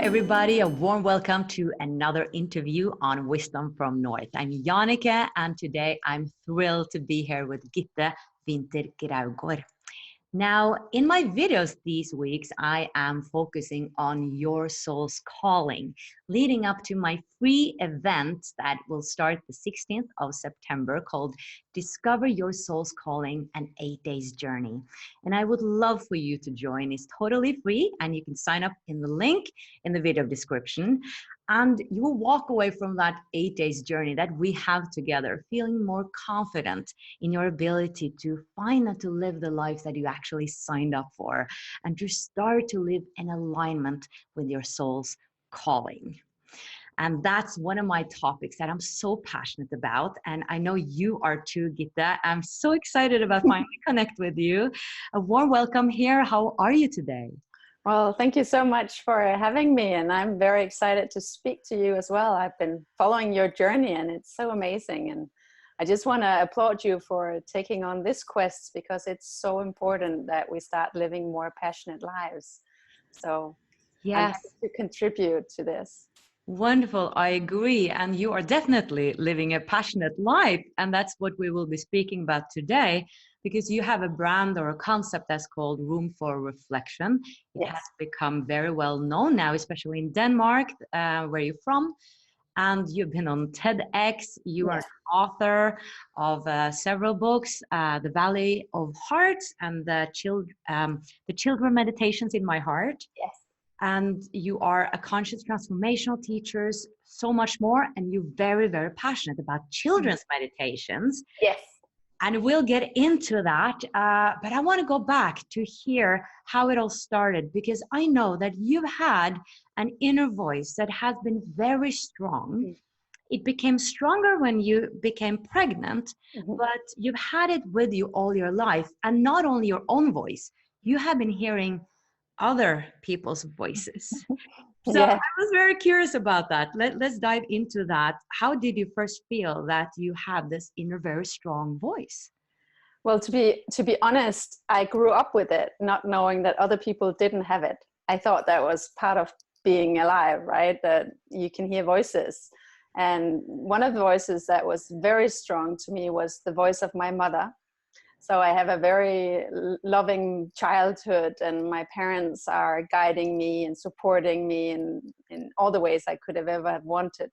everybody. A warm welcome to another interview on Wisdom from North. I'm Jannicke, and today I'm thrilled to be here with Gitte Winther Graugård. Now, in my videos these weeks, I am focusing on your soul's calling, leading up to my free event that will start the 16th of September called Discover Your Soul's Calling, an 8 days journey. And I would love for you to join. It's totally free, and you can sign up in the link in the video description. And you will walk away from that 8 days journey that we have together, feeling more confident in your ability to find and to live the life that you actually signed up for, and to start to live in alignment with your soul's calling. And that's one of my topics that I'm so passionate about. And I know you are too, Gitte. I'm so excited about finally connect with you. A warm welcome here. How are you today? Well, thank you so much for having me, and I'm very excited to speak to you as well. I've been following your journey, and it's so amazing. And I just want to applaud you for taking on this quest, because it's so important that we start living more passionate lives. So Yes. I'm happy to contribute to this. Wonderful. I agree. And you are definitely living a passionate life. And that's what we will be speaking about today, because you have a brand or a concept that's called Room for Reflection. It has become very well known now, especially in Denmark, where you're from. And you've been on TEDx. You are an author of several books, The Valley of Hearts and the Children Meditations in My Heart. Yes. And you are a conscious transformational teacher, so much more. And you're very, very passionate about children's meditations. Yes. And we'll get into that. But I want to go back to hear how it all started, because I know that you've had an inner voice that has been very strong. It became stronger when you became pregnant, but you've had it with you all your life. And not only your own voice, you have been hearing other people's voices. So I was very curious about that. Let's dive into that. How did you first feel that you have this inner, very strong voice? Well, to be honest, I grew up with it, not knowing that other people didn't have it. I thought that was part of being alive, right? That you can hear voices. And one of the voices that was very strong to me was the voice of my mother. So I have a very loving childhood, and my parents are guiding me and supporting me in all the ways I could have ever wanted.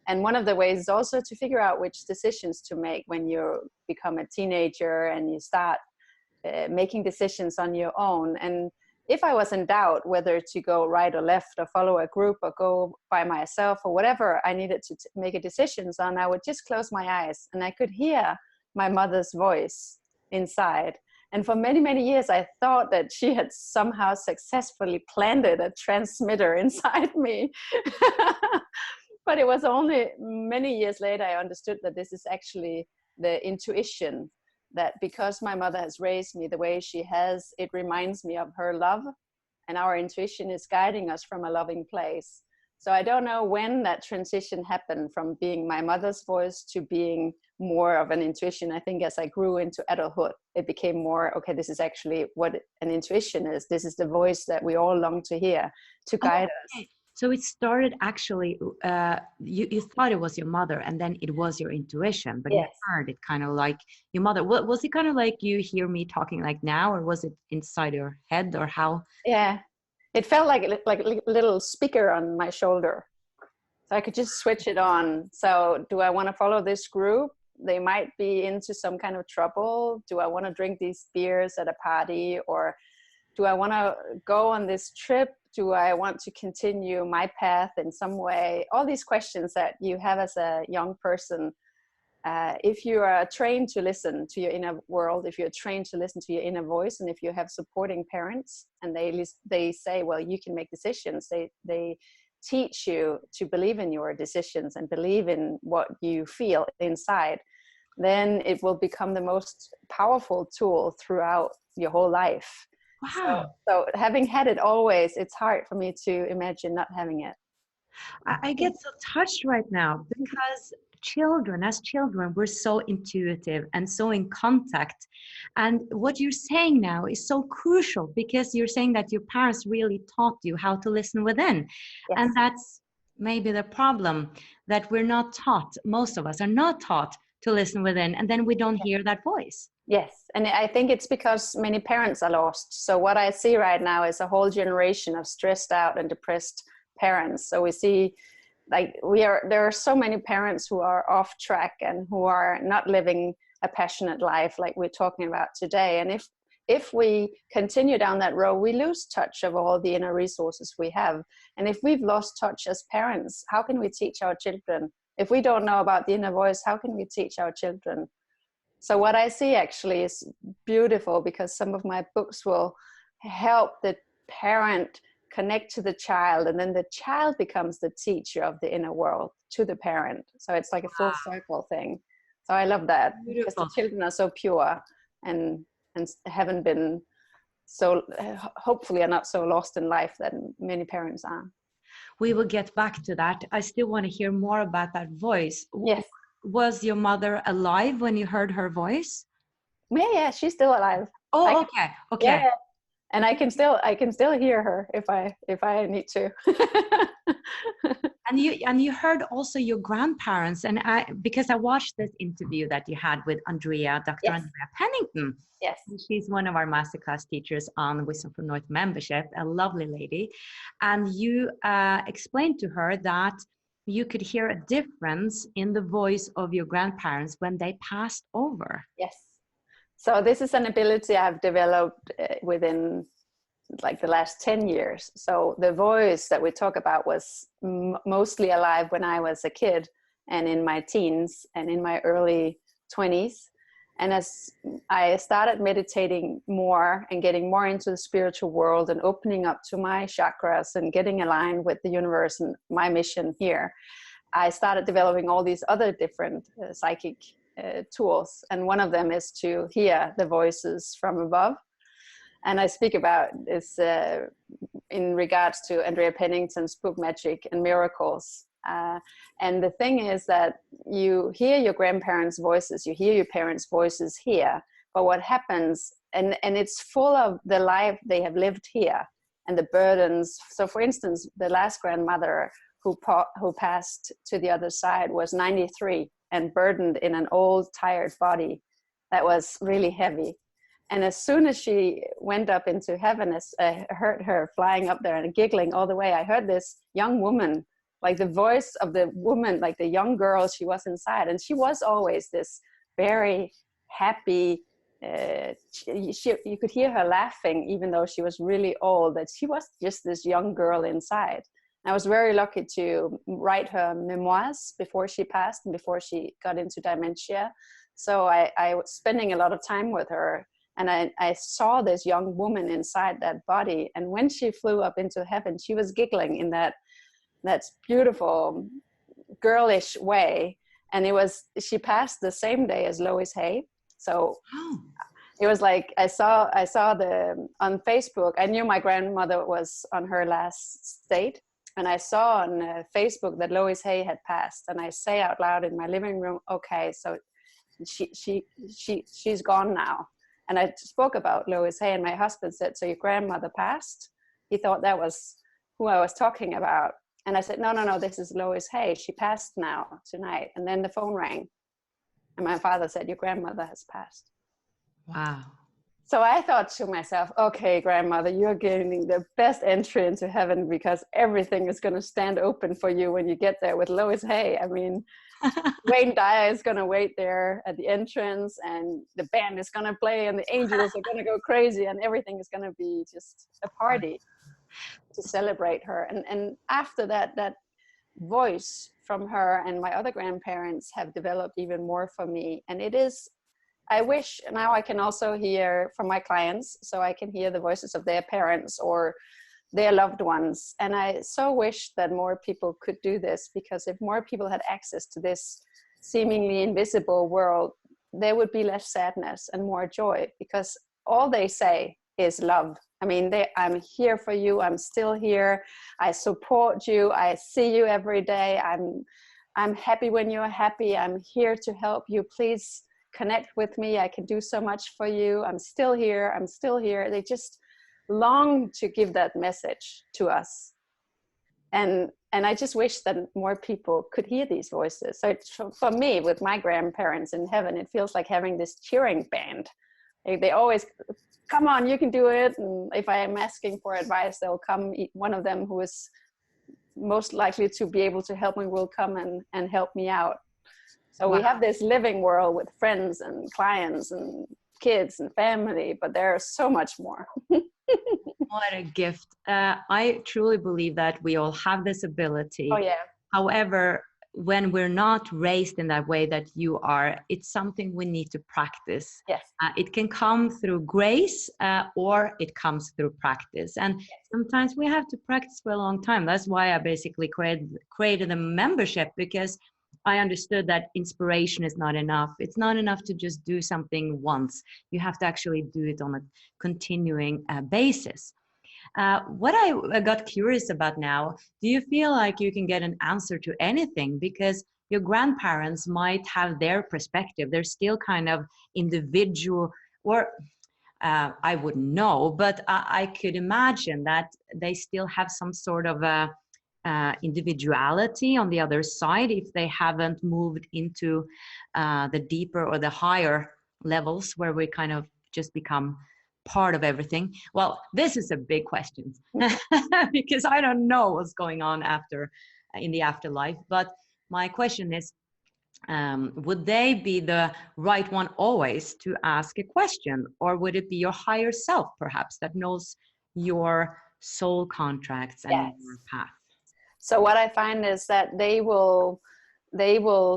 And one of the ways is also to figure out which decisions to make when you become a teenager and you start making decisions on your own. And if I was in doubt whether to go right or left or follow a group or go by myself or whatever I needed to make a decisions on, I would just close my eyes and I could hear my mother's voice inside. And for many, many years, I thought that she had somehow successfully planted a transmitter inside me. But it was only many years later I understood that this is actually the intuition, that because my mother has raised me the way she has, it reminds me of her love, and our intuition is guiding us from a loving place. So I don't know when that transition happened from being my mother's voice to being more of an intuition. I think as I grew into adulthood, it became more, okay, this is actually what an intuition is. This is the voice that we all long to hear to guide us. So it started actually, you thought it was your mother, and then it was your intuition, but you heard it kind of like your mother. Was it kind of like you hear me talking like now, or was it inside your head, or how? Yeah, it felt like a little speaker on my shoulder. So I could just switch it on. So do I want to follow this group? They might be into some kind of trouble. Do I want to drink these beers at a party? Or do I want to go on this trip? Do I want to continue my path in some way? All these questions that you have as a young person. If you are trained to listen to your inner world, if you're trained to listen to your inner voice, and if you have supporting parents and they say, well, you can make decisions, they teach you to believe in your decisions and believe in what you feel inside, then it will become the most powerful tool throughout your whole life. Wow. So having had it always, it's hard for me to imagine not having it. I get so touched right now, because children, as children, we're so intuitive and so in contact. And what you're saying now is so crucial, because you're saying that your parents really taught you how to listen within. Yes. And that's maybe the problem, that we're not taught, most of us are not taught to listen within, and then we don't hear that voice. Yes, and I think it's because many parents are lost. So what I see right now is a whole generation of stressed out and depressed parents. So we see, like, there are so many parents who are off track and who are not living a passionate life like we're talking about today. And if we continue down that road, we lose touch of all the inner resources we have. And if we've lost touch as parents, how can we teach our children? If we don't know about the inner voice, how can we teach our children? So what I see actually is beautiful, because some of my books will help the parent connect to the child, and then the child becomes the teacher of the inner world to the parent. So it's like a full circle thing. So I love that, because the children are so pure and haven't been so, hopefully are not so lost in life that many parents are. We will get back to that. I still want to hear more about that voice. Yes. Was your mother alive when you heard her voice? Yeah, she's still alive. Oh, okay. Yeah. And I can still hear her if I need to. And you heard also your grandparents, and because I watched this interview that you had with Andrea, Dr. Yes. Andrea Pennington. Yes. She's one of our masterclass teachers on Wisdom from North membership, a lovely lady. And you explained to her that you could hear a difference in the voice of your grandparents when they passed over. Yes. So this is an ability I've developed within like the last 10 years. So the voice that we talk about was mostly alive when I was a kid and in my teens and in my early 20s. And as I started meditating more and getting more into the spiritual world and opening up to my chakras and getting aligned with the universe and my mission here, I started developing all these other different psychic tools. And one of them is to hear the voices from above. And I speak about this in regards to Andrea Pennington's book, Magic and Miracles. And the thing is that you hear your grandparents' voices, you hear your parents' voices here, but what happens, and it's full of the life they have lived here and the burdens. So for instance, the last grandmother who passed to the other side was 93 and burdened in an old, tired body that was really heavy. And as soon as she went up into heaven, I heard her flying up there and giggling all the way. I heard this young woman, like the voice of the woman, like the young girl she was inside. And she was always this very happy, you could hear her laughing, even though she was really old, that she was just this young girl inside. I was very lucky to write her memoirs before she passed and before she got into dementia. So I was spending a lot of time with her, and I saw this young woman inside that body. And when she flew up into heaven, she was giggling in that beautiful girlish way. And she passed the same day as Lois Hay. So it was like, I saw on Facebook, I knew my grandmother was on her last state. And I saw on Facebook that Lois Hay had passed. And I say out loud in my living room, okay, so she's gone now. And I spoke about Lois Hay, and my husband said, so your grandmother passed? He thought that was who I was talking about. And I said, no, this is Lois Hay. She passed now tonight. And then the phone rang. And my father said, your grandmother has passed. Wow. So I thought to myself, okay, grandmother, you're getting the best entry into heaven, because everything is going to stand open for you when you get there with Lois Hay. I mean, Wayne Dyer is going to wait there at the entrance, and the band is going to play, and the angels are going to go crazy, and everything is going to be just a party to celebrate her. And after that voice from her and my other grandparents have developed even more for me. And it is, I wish now I can also hear from my clients, so I can hear the voices of their parents or their loved ones. And I so wish that more people could do this, because if more people had access to this seemingly invisible world, there would be less sadness and more joy, because all they say is love. I mean, I'm here for you. I'm still here. I support you. I see you every day. I'm happy when you're happy. I'm here to help you. Please connect with me. I can do so much for you. I'm still here. I'm still here. They just long to give that message to us. And I just wish that more people could hear these voices. So for me, with my grandparents in heaven, it feels like having this cheering band. They always, come on, you can do it. And if I am asking for advice, they'll come. One of them who is most likely to be able to help me will come and help me out. So we have this living world with friends and clients and kids and family, but there's so much more. What a gift. I truly believe that we all have this ability. Oh, yeah. However, when we're not raised in that way that you are, it's something we need to practice. Yes. It can come through grace or it comes through practice. And sometimes we have to practice for a long time. That's why I basically created a membership, because I understood that inspiration is not enough. It's not enough to just do something once. You have to actually do it on a continuing basis. What I got curious about now, do you feel like you can get an answer to anything? Because your grandparents might have their perspective. They're still kind of individual, or I wouldn't know, but I could imagine that they still have some sort of a individuality on the other side if they haven't moved into the deeper or the higher levels where we kind of just become part of everything. Well, this is a big question because I don't know what's going on after in the afterlife. But my question is, would they be the right one always to ask a question, or would it be your higher self perhaps that knows your soul contracts and your path? So what I find is that they will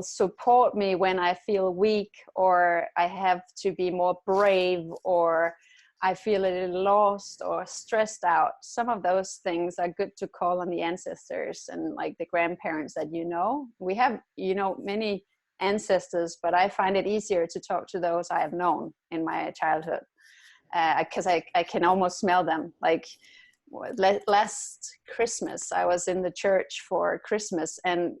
support me when I feel weak, or I have to be more brave, or I feel a little lost or stressed out. Some of those things are good to call on the ancestors and like the grandparents that we have, many ancestors, but I find it easier to talk to those I have known in my childhood because I can almost smell them. Like last Christmas, I was in the church for Christmas, and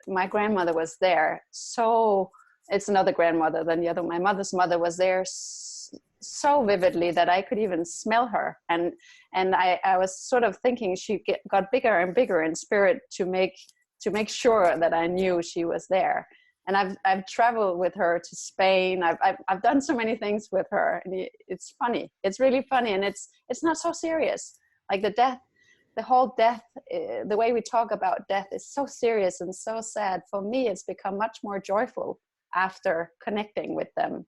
my grandmother was there. So it's another grandmother than the other. My mother's mother was there so vividly that I could even smell her, and I was sort of thinking she got bigger and bigger in spirit to make sure that I knew she was there. And I've traveled with her to Spain. I've done so many things with her, and it's funny. It's really funny, and it's not so serious. Like the whole death, the way we talk about death is so serious and so sad. For me, it's become much more joyful after connecting with them.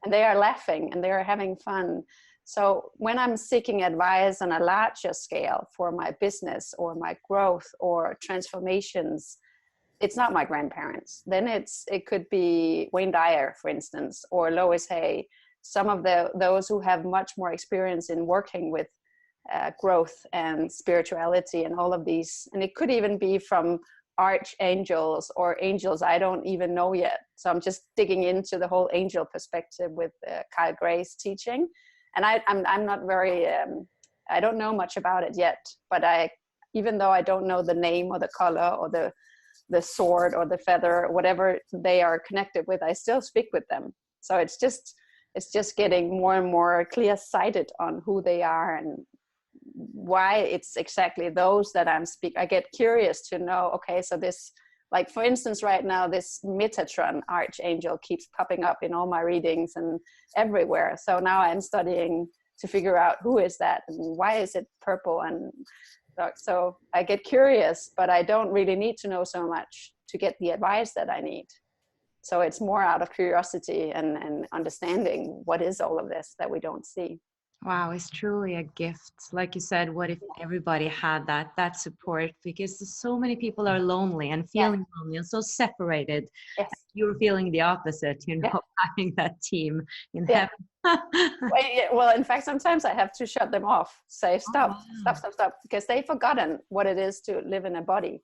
And they are laughing and they are having fun. So when I'm seeking advice on a larger scale for my business or my growth or transformations, it's not my grandparents. Then it could be Wayne Dyer, for instance, or Lois Hay, some of those who have much more experience in working with growth and spirituality and all of these. And it could even be from archangels or angels I don't even know yet. So I'm just digging into the whole angel perspective with Kyle Gray's teaching. And I'm not very, I don't know much about it yet, but even though I don't know the name or the color or the sword or the feather or whatever they are connected with, I still speak with them. So it's just getting more and more clear-sighted on who they are and why it's exactly those that I'm speaking. I get curious to know, okay, so this, like for instance, right now, this Metatron archangel keeps popping up in all my readings and everywhere. So now I'm studying to figure out who is that and why is it purple. And so I get curious, but I don't really need to know so much to get the advice that I need. So it's more out of curiosity and understanding what is all of this that we don't see. Wow, it's truly a gift. Like you said, what if everybody had that support? Because so many people are lonely and feeling lonely and so separated. Yes. You're feeling the opposite, having that team in heaven. Well, in fact, sometimes I have to shut them off, say, stop, because they've forgotten what it is to live in a body.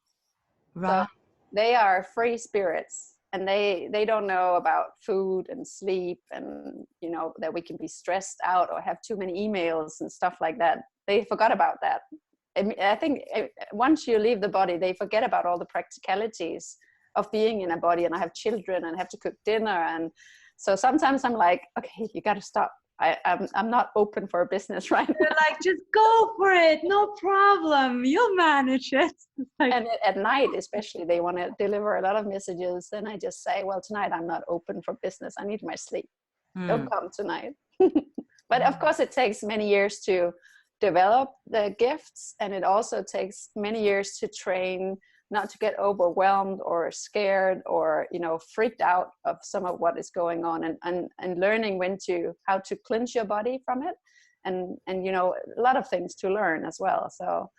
Right. So they are free spirits. And they don't know about food and sleep and, that we can be stressed out or have too many emails and stuff like that. They forgot about that. I think once you leave the body, they forget about all the practicalities of being in a body, and I have children and I have to cook dinner. And so sometimes I'm like, okay, you got to stop. I'm not open for a business right now. You're like, just go for it, no problem, you'll manage it. And at night especially, they want to deliver a lot of messages, and I just say, well, tonight I'm not open for business, I need my sleep. Don't come tonight. But of course it takes many years to develop the gifts, and it also takes many years to train not to get overwhelmed or scared or, you know, freaked out of some of what is going on, and learning how to cleanse your body from it, and you know, a lot of things to learn as well. So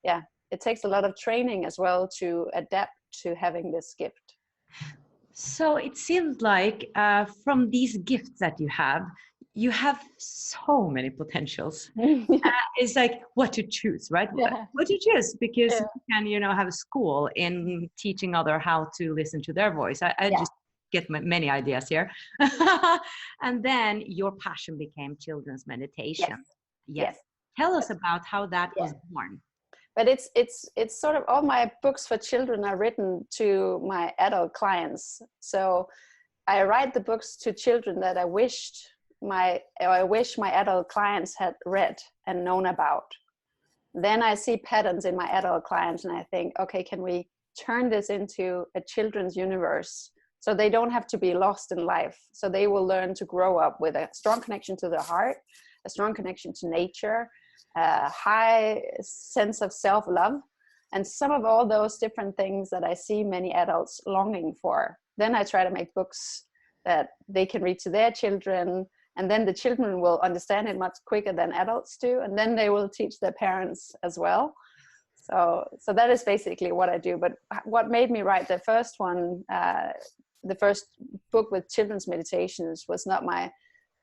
yeah, it takes a lot of training as well to adapt to having this gift. So it seems like from these gifts that you have so many potentials. It's like what to choose, right? Yeah. What to choose, because you can, you know, have a school in teaching other how to listen to their voice. I just get many ideas here. And then your passion became children's meditation. Yes. Tell us about how that was born. But it's sort of, all my books for children are written to my adult clients. So I write the books to children that I wish my adult clients had read and known about. Then I see patterns in my adult clients, and I think, okay, can we turn this into a children's universe so they don't have to be lost in life? So they will learn to grow up with a strong connection to their heart, a strong connection to nature, a high sense of self-love, and some of all those different things that I see many adults longing for. Then I try to make books that they can read to their children, and then the children will understand it much quicker than adults do, and then they will teach their parents as well. So that is basically what I do. But what made me write the first one, the first book with children's meditations, was not my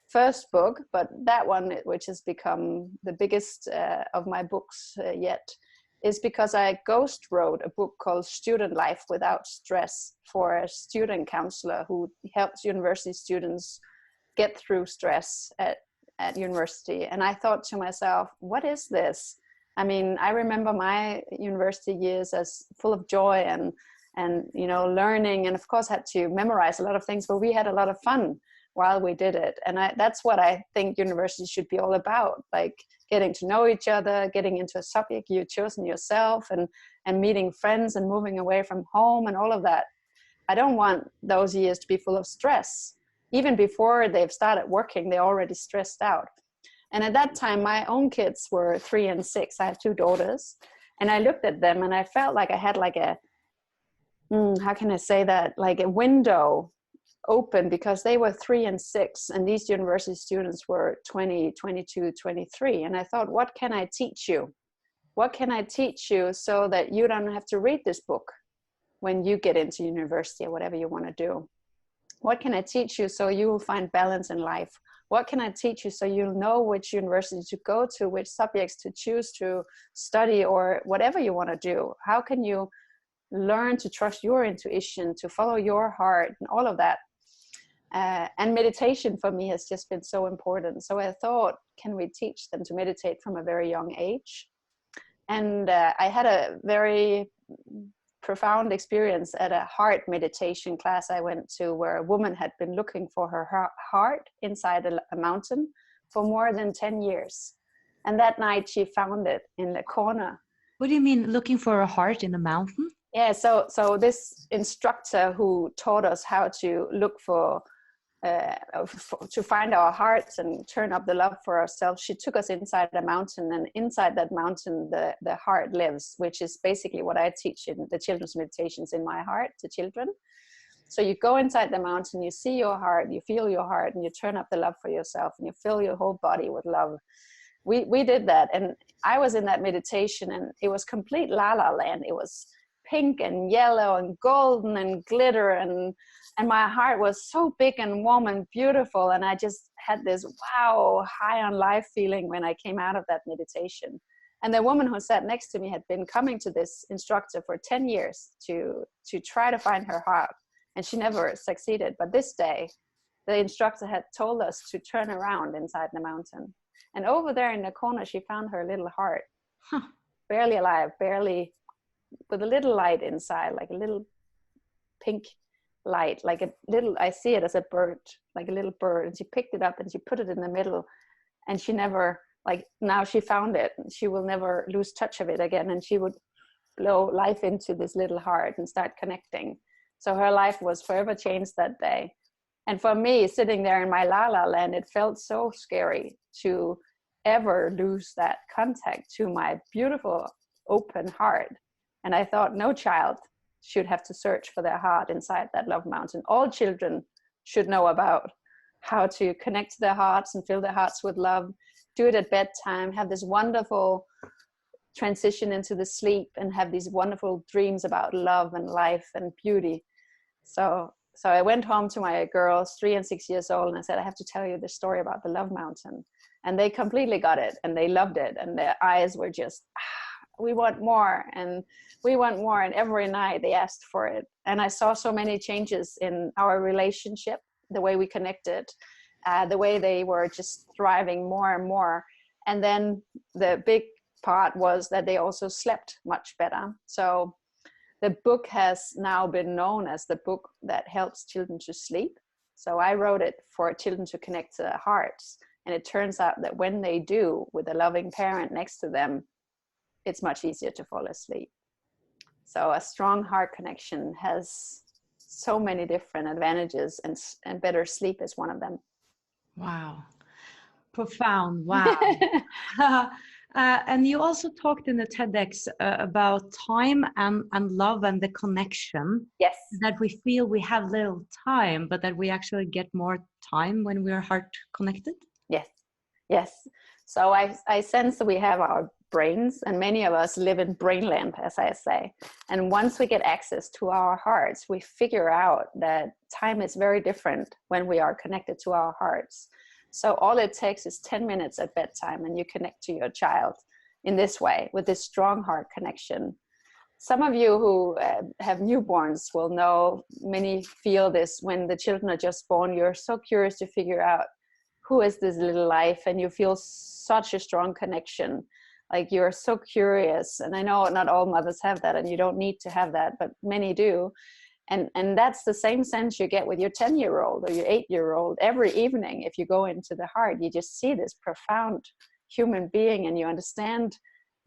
first book, but that one, which has become the biggest of my books yet, is because I ghost wrote a book called Student Life Without Stress for a student counselor who helps university students get through stress at university. And I thought to myself, what is this? I mean, I remember my university years as full of joy and you know, learning, and of course had to memorize a lot of things, but we had a lot of fun while we did it. And that's what I think university should be all about, like getting to know each other, getting into a subject you've chosen yourself, and meeting friends and moving away from home and all of that. I don't want those years to be full of stress. Even before they've started working, they're already stressed out. And at that time, my own kids were 3 and 6. I have 2 daughters. And I looked at them and I felt like I had like how can I say that? Like a window open, because they were 3 and 6. And these university students were 20, 22, 23. And I thought, what can I teach you? What can I teach you so that you don't have to read this book when you get into university or whatever you want to do? What can I teach you so you will find balance in life? What can I teach you so you'll know which university to go to, which subjects to choose to study, or whatever you want to do? How can you learn to trust your intuition, to follow your heart, and all of that? And meditation for me has just been so important. So I thought, can we teach them to meditate from a very young age? And I had a very profound experience at a heart meditation class I went to, where a woman had been looking for her heart inside a mountain for more than 10 years. And that night she found it in the corner. What do you mean looking for a heart in the mountain? Yeah, so this instructor who taught us how to look to find our hearts and turn up the love for ourselves, she took us inside a mountain, and inside that mountain the heart lives, which is basically what I teach in the children's meditations in my heart to children. So you go inside the mountain, you see your heart, you feel your heart, and you turn up the love for yourself, and you fill your whole body with love. We did that, and I was in that meditation, and it was complete la la land. It was pink and yellow and golden and glitter, and my heart was so big and warm and beautiful. And I just had this wow, high on life feeling when I came out of that meditation. And the woman who sat next to me had been coming to this instructor for 10 years to try to find her heart, and she never succeeded. But this day, the instructor had told us to turn around inside the mountain. And over there in the corner, she found her little heart, barely alive, barely, with a little light inside, like a little pink light, like a little, I see it as a bird, like a little bird. And she picked it up and she put it in the middle, and she never, like, now she found it. She will never lose touch of it again. And she would blow life into this little heart and start connecting. So her life was forever changed that day. And for me, sitting there in my la la land, it felt so scary to ever lose that contact to my beautiful open heart. And I thought no child should have to search for their heart inside that love mountain. All children should know about how to connect to their hearts and fill their hearts with love, do it at bedtime, have this wonderful transition into the sleep, and have these wonderful dreams about love and life and beauty. So I went home to my girls, 3 and 6 years old, and I said, I have to tell you the story about the love mountain. And they completely got it, and they loved it, and their eyes were just, we want more, and we want more. And every night they asked for it. And I saw so many changes in our relationship, the way we connected, the way they were just thriving more and more. And then the big part was that they also slept much better. So the book has now been known as the book that helps children to sleep. So I wrote it for children to connect to their hearts. And it turns out that when they do, with a loving parent next to them, it's much easier to fall asleep. So a strong heart connection has so many different advantages, and better sleep is one of them. Wow. Profound. Wow. And you also talked in the TEDx about time and love and the connection. Yes. That we feel we have little time, but that we actually get more time when we are heart connected. Yes. Yes. So I sense that we have our brains, and many of us live in brainland, as I say. And once we get access to our hearts, we figure out that time is very different when we are connected to our hearts. So all it takes is 10 minutes at bedtime, and you connect to your child in this way, with this strong heart connection. Some of you who have newborns will know, many feel this when the children are just born. You're so curious to figure out who is this little life, and you feel such a strong connection. Like, you're so curious. And I know not all mothers have that, and you don't need to have that, but many do. And that's the same sense you get with your 10-year-old or your 8-year-old. Every evening, if you go into the heart, you just see this profound human being, and you understand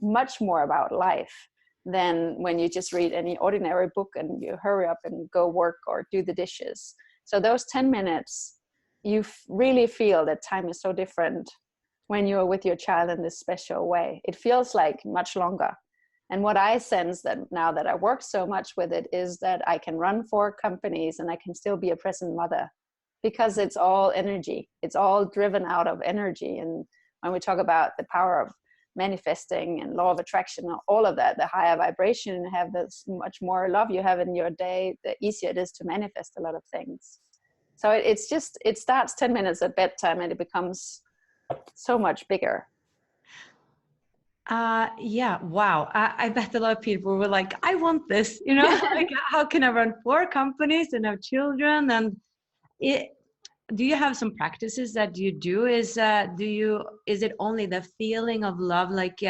much more about life than when you just read any ordinary book and you hurry up and go work or do the dishes. So those 10 minutes, you really feel that time is so different when you're with your child in this special way. It feels like much longer. And what I sense that now that I work so much with it is that I can run 4 companies and I can still be a present mother, because it's all energy. It's all driven out of energy. And when we talk about the power of manifesting and law of attraction, all of that, the higher vibration you have, the much more love you have in your day, the easier it is to manifest a lot of things. So it's just, it starts 10 minutes at bedtime, and it becomes so much bigger. Yeah, wow. I bet a lot of people were like, I want this, you know, like, how can I run 4 companies and have children? And do you have some practices that you do? Is it only the feeling of love, like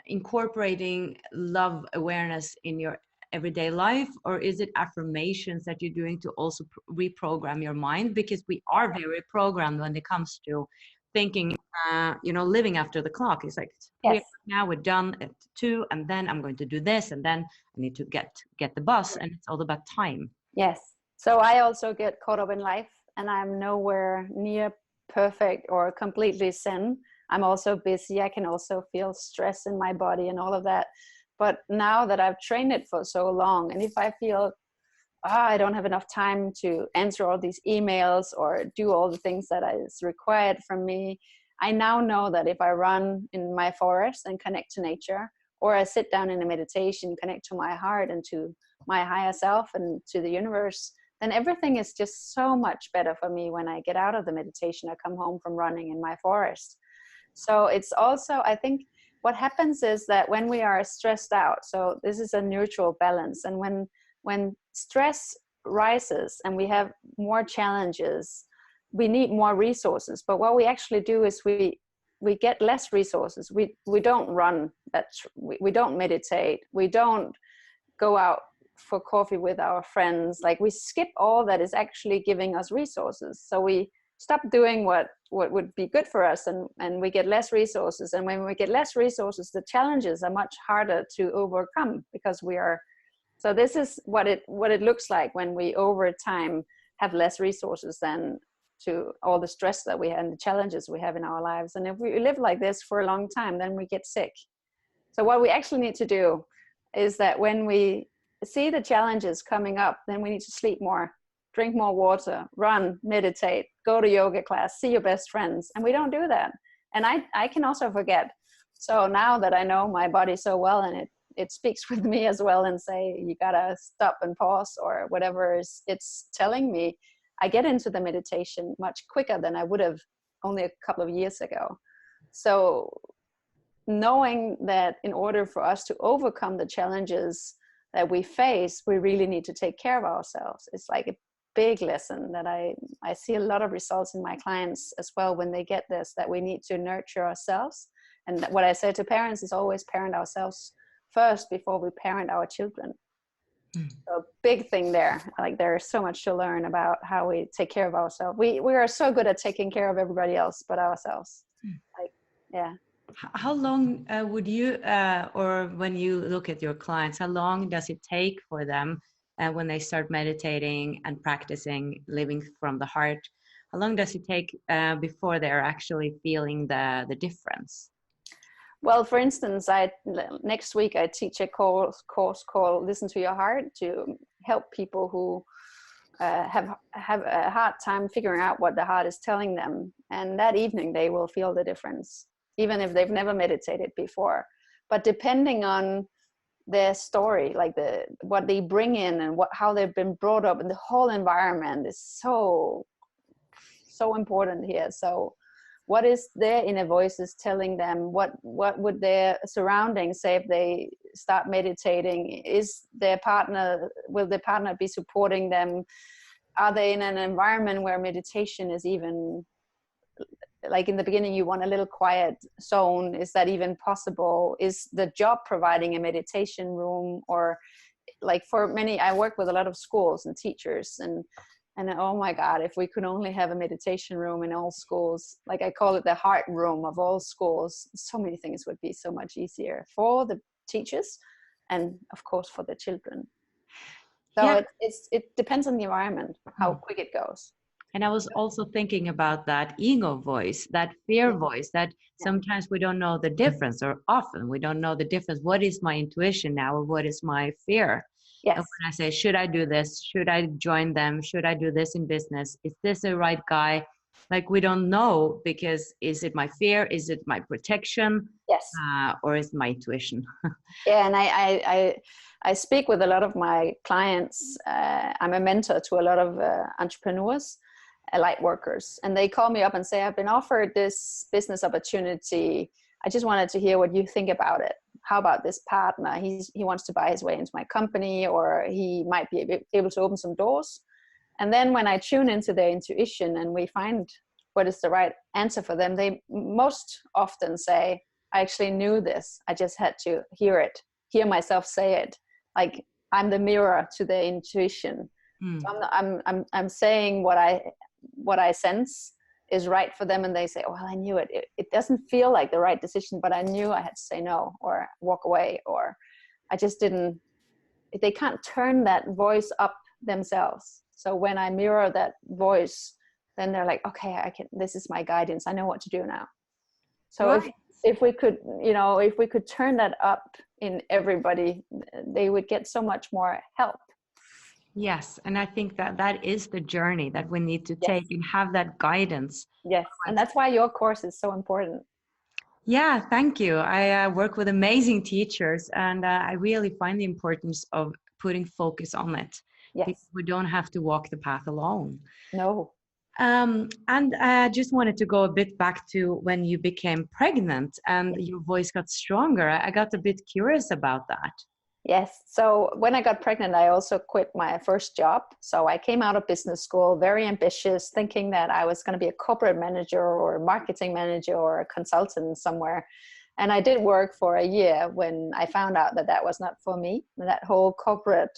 incorporating love awareness in your everyday life, or is it affirmations that you're doing to also reprogram your mind? Because we are very programmed when it comes to thinking, living after the clock. It's like, yes, now we're done at 2, and then I'm going to do this, and then I need to get the bus, and it's all about time. Yes. So I also get caught up in life, and I'm nowhere near perfect or completely zen. I'm also busy. I can also feel stress in my body and all of that. But now that I've trained it for so long, and if I feel I don't have enough time to answer all these emails or do all the things that is required from me, I now know that if I run in my forest and connect to nature, or I sit down in a meditation, connect to my heart and to my higher self and to the universe, then everything is just so much better for me when I get out of the meditation. I come home from running in my forest. So it's also, I think, what happens is that when we are stressed out, so this is a neutral balance, and when stress rises and we have more challenges, we need more resources. But what we actually do is we get less resources. We don't run, we don't meditate, we don't go out for coffee with our friends. Like we skip all that is actually giving us resources. So we stop doing what would be good for us, and we get less resources. And when we get less resources, the challenges are much harder to overcome because we are. So this is what it looks like when we over time have less resources than to all the stress that we have and the challenges we have in our lives. And if we live like this for a long time, then we get sick. So what we actually need to do is that when we see the challenges coming up, then we need to sleep more, drink more water, run, meditate, go to yoga class, see your best friends. And we don't do that. And I can also forget. So now that I know my body so well, and it speaks with me as well and say, you gotta stop and pause or whatever it's telling me, I get into the meditation much quicker than I would have only a couple of years ago. So knowing that in order for us to overcome the challenges that we face, we really need to take care of ourselves. It's like a big lesson that I see a lot of results in my clients as well when they get this, that we need to nurture ourselves. And what I say to parents is always parent ourselves first before we parent our children. So big thing there. Like there's so much to learn about how we take care of ourselves. We are so good at taking care of everybody else but ourselves. Like, yeah. How long would you, or when you look at your clients, how long does it take for them when they start meditating and practicing living from the heart? How long does it take before they're actually feeling the difference? Well, for instance, next week I teach a course called Listen to Your Heart to help people who have a hard time figuring out what the heart is telling them. And that evening they will feel the difference, even if they've never meditated before. But depending on their story, like what they bring in and how they've been brought up, and the whole environment is so important here. So what is their inner voices telling them? What would their surroundings say if they start meditating? Will their partner be supporting them? Are they in an environment where meditation is even, like in the beginning you want a little quiet zone? Is that even possible? Is the job providing a meditation room? Or like for many, I work with a lot of schools and teachers, and oh my God, if we could only have a meditation room in all schools, like I call it the heart room of all schools, so many things would be so much easier for the teachers and of course for the children. So yeah. it depends on the environment, how quick it goes. And I was also thinking about that ego voice, that fear voice, that sometimes we don't know the difference, or often we don't know the difference. What is my intuition now, or what is my fear? Yes. And when I say, should I do this? Should I join them? Should I do this in business? Is this the right guy? Like we don't know, because is it my fear? Is it my protection? Yes. Or is it my intuition? Yeah, and I speak with a lot of my clients. I'm a mentor to a lot of entrepreneurs, light workers, and they call me up and say, I've been offered this business opportunity. I just wanted to hear what you think about it. How about this partner? He wants to buy his way into my company, or he might be able to open some doors. And then when I tune into their intuition and we find what is the right answer for them, they most often say, I actually knew this. I just had to hear myself say it. Like I'm the mirror to their intuition. So I'm saying what I sense is right for them, and they say, oh, well, I knew it. It doesn't feel like the right decision, but I knew I had to say no or walk away, or I just didn't. They can't turn that voice up themselves. So when I mirror that voice, then they're like, okay, I can. This is my guidance. I know what to do now. So right. if we could turn that up in everybody, they would get so much more help. Yes, and I think that is the journey that we need to take and have that guidance. Yes, and that's why your course is so important. Yeah, thank you. I work with amazing teachers, and I really find the importance of putting focus on it. Yes. Because we don't have to walk the path alone. No. And I just wanted to go a bit back to when you became pregnant and your voice got stronger. I got a bit curious about that. Yes. So when I got pregnant, I also quit my first job. So I came out of business school, very ambitious, thinking that I was going to be a corporate manager or a marketing manager or a consultant somewhere. And I did work for a year when I found out that was not for me. That whole corporate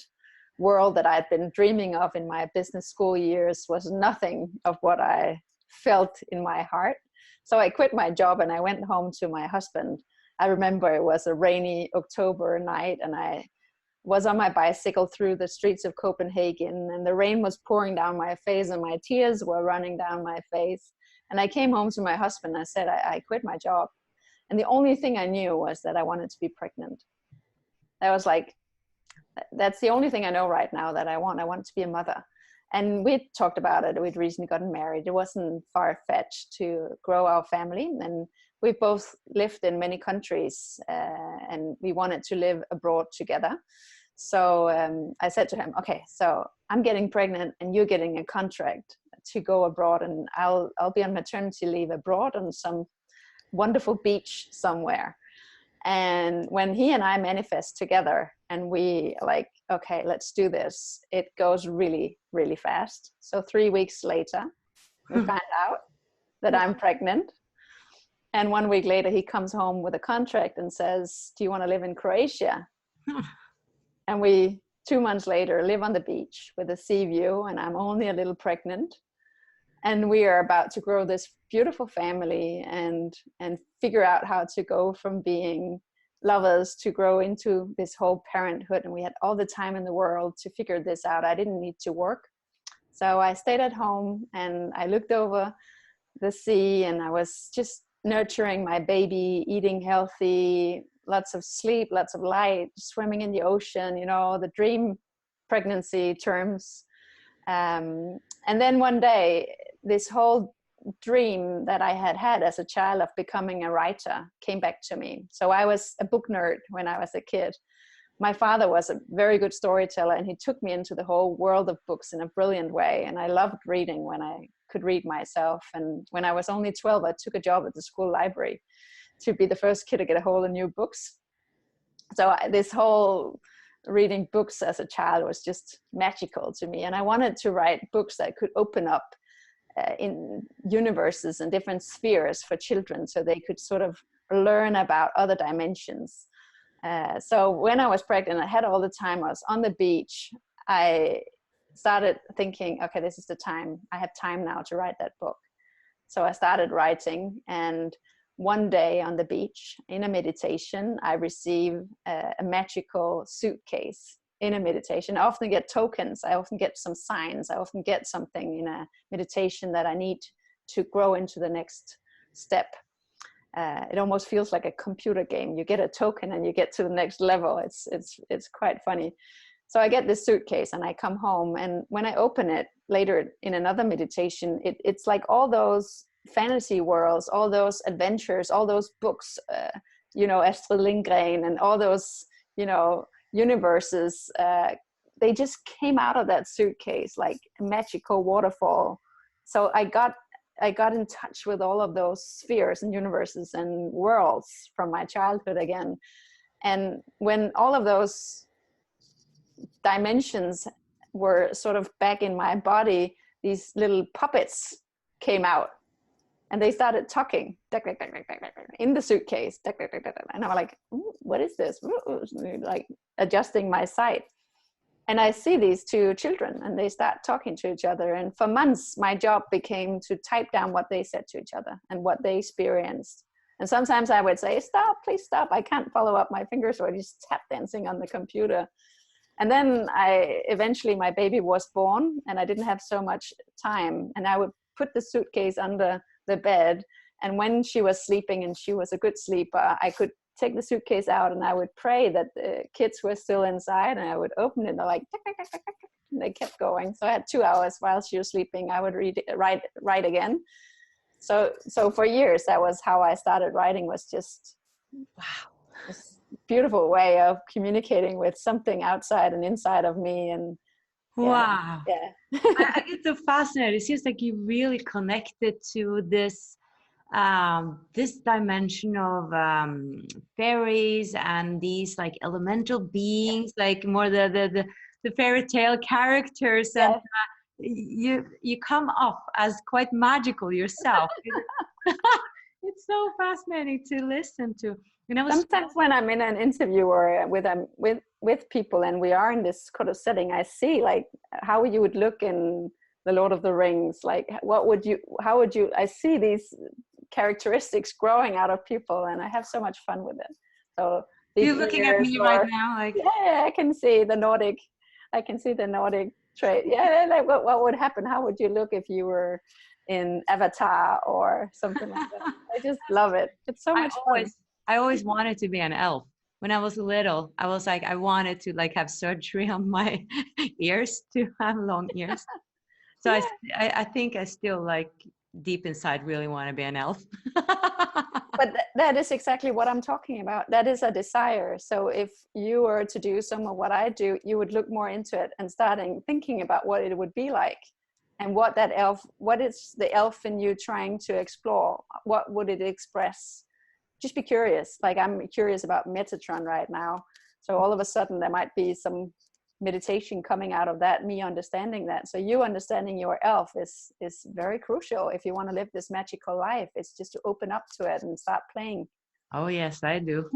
world that I'd been dreaming of in my business school years was nothing of what I felt in my heart. So I quit my job and I went home to my husband. I remember it was a rainy October night, and I was on my bicycle through the streets of Copenhagen, and the rain was pouring down my face and my tears were running down my face. And I came home to my husband and I said, I quit my job. And the only thing I knew was that I wanted to be pregnant. I was like, that's the only thing I know right now that I want. I wanted to be a mother. And we talked about it. We'd recently gotten married. It wasn't far-fetched to grow our family. And we both lived in many countries, and we wanted to live abroad together. So I said to him, okay, so I'm getting pregnant and you're getting a contract to go abroad, and I'll be on maternity leave abroad on some wonderful beach somewhere. And when he and I manifest together and we like, okay, let's do this, it goes really, really fast. So 3 weeks later, we find out that I'm pregnant. And 1 week later, he comes home with a contract and says, do you want to live in Croatia? And we, 2 months later, live on the beach with a sea view, and I'm only a little pregnant. And we are about to grow this beautiful family and figure out how to go from being lovers to grow into this whole parenthood. And we had all the time in the world to figure this out. I didn't need to work. So I stayed at home and I looked over the sea, and I was just nurturing my baby, eating healthy, lots of sleep, lots of light, swimming in the ocean, you know, the dream pregnancy terms. And then one day, this whole dream that I had had as a child of becoming a writer came back to me. So I was a book nerd when I was a kid. My father was a very good storyteller, and he took me into the whole world of books in a brilliant way. And I loved reading when I could read myself. And when I was only 12, I took a job at the school library to be the first kid to get a hold of new books. So this whole reading books as a child was just magical to me. And I wanted to write books that could open up in universes and different spheres for children, so they could sort of learn about other dimensions. So when I was pregnant, I had all the time. I was on the beach. I started thinking, okay, this is the time. I have time now to write that book. So I started writing, and one day on the beach in a meditation, I receive a magical suitcase in a meditation. I often get tokens. I often get some signs. I often get something in a meditation that I need to grow into the next step. It almost feels like a computer game. You get a token and you get to the next level. It's quite funny. So I get this suitcase and I come home, and when I open it later in another meditation, it's like all those fantasy worlds, all those adventures, all those books, you know, Astrid Lindgren and all those, you know, universes, they just came out of that suitcase like a magical waterfall. So I got in touch with all of those spheres and universes and worlds from my childhood again. And when all of those dimensions were sort of back in my body, these little puppets came out and they started talking in the suitcase. And I'm like, what is this? Like adjusting my sight. And I see these two children and they start talking to each other. And for months, my job became to type down what they said to each other and what they experienced. And sometimes I would say, stop, please stop. I can't follow up my fingers, or I just tap dancing on the computer. And then eventually my baby was born and I didn't have so much time. And I would put the suitcase under the bed. And when she was sleeping, and she was a good sleeper, I could take the suitcase out and I would pray that the kids were still inside, and I would open it and they're like, and they kept going. So I had 2 hours while she was sleeping. I would write again. So for years, that was how I started writing, was just, wow, this beautiful way of communicating with something outside and inside of me. And wow. Yeah. I get so fascinated. It seems like you really connected to this this dimension of fairies and these like elemental beings, like more the fairy tale characters, and you come off as quite magical yourself. It's so fascinating to listen to. And I was Sometimes when I'm in an interview or with people and we are in this kind of setting, I see like how you would look in the Lord of the Rings. Like how would you, I see these characteristics growing out of people and I have so much fun with it. So you're looking at me right now, like yeah, I can see the Nordic trait. Yeah, like what would happen? How would you look if you were in Avatar or something like that? I just love it. It's so much fun. I always wanted to be an elf. When I was little, I was like, I wanted to like have surgery on my ears to have long ears. So yeah. I think I still like deep inside really want to be an elf. But that is exactly what I'm talking about. That is a desire. So if you were to do some of what I do, you would look more into it and starting thinking about what it would be like and what is the elf in you trying to explore? What would it express? Just be curious. Like I'm curious about Metatron right now. So all of a sudden there might be some meditation coming out of that, me understanding that. So you understanding your elf is very crucial if you want to live this magical life. It's just to open up to it and start playing. Oh yes, I do.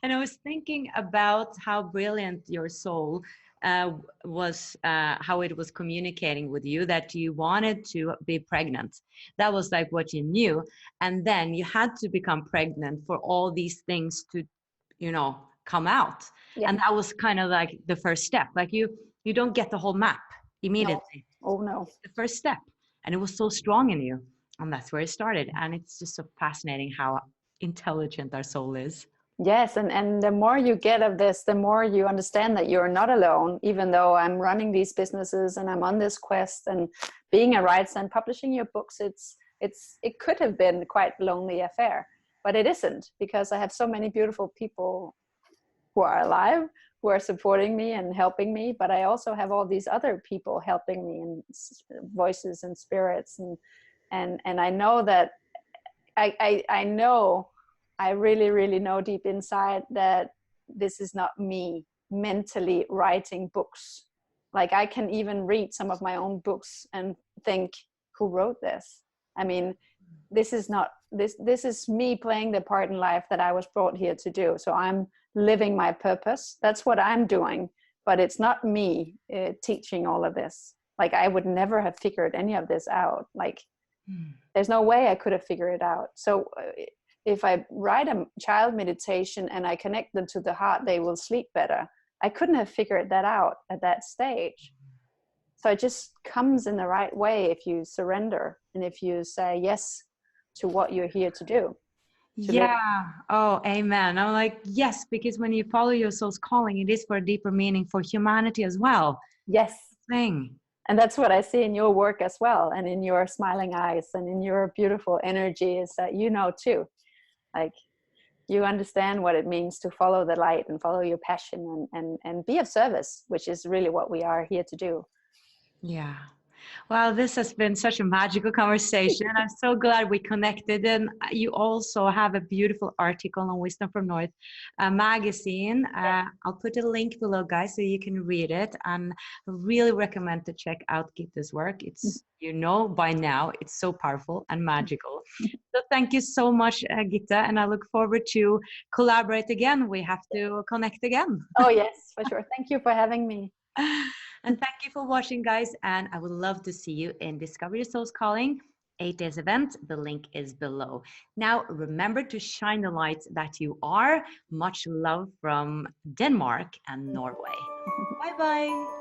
And I was thinking about how brilliant your soul was, how it was communicating with you that you wanted to be pregnant. That was like what you knew, and then you had to become pregnant for all these things to, come out. Yeah. And that was kind of like the first step. Like you don't get the whole map immediately. No. Oh no. The first step. And it was so strong in you. And that's where it started. And it's just so fascinating how intelligent our soul is. Yes, and the more you get of this, the more you understand that you're not alone, even though I'm running these businesses and I'm on this quest and being a writer and publishing your books, it could have been quite a lonely affair, but it isn't, because I have so many beautiful people who are alive, who are supporting me and helping me, but I also have all these other people helping me, and voices and spirits, and I know that I really, really know deep inside that this is not me mentally writing books. Like I can even read some of my own books and think, who wrote this? I mean, this is me playing the part in life that I was brought here to do. So I'm living my purpose. That's what I'm doing, but it's not me teaching all of this. Like I would never have figured any of this out. Like there's no way I could have figured it out. So if I write a child meditation and I connect them to the heart, they will sleep better. I couldn't have figured that out at that stage. So it just comes in the right way if you surrender and if you say yes to what you're here to do. Yeah. Oh, amen. I'm like, yes, because when you follow your soul's calling, it is for a deeper meaning for humanity as well. Yes. Thing. And that's what I see in your work as well, and in your smiling eyes and in your beautiful energy, is that too. Like you understand what it means to follow the light and follow your passion and be of service, which is really what we are here to do. Yeah. Well, this has been such a magical conversation. I'm so glad we connected. And you also have a beautiful article on Wisdom from North magazine. I'll put a link below, guys, so you can read it. And I really recommend to check out Gitta's work. It's, by now, it's so powerful and magical. So thank you so much, Gitta. And I look forward to collaborate again. We have to connect again. Oh, yes, for sure. Thank you for having me. And thank you for watching, guys. And I would love to see you in Discover Your Soul's Calling 8 days event. The link is below. Now, remember to shine the light that you are. Much love from Denmark and Norway. Bye-bye.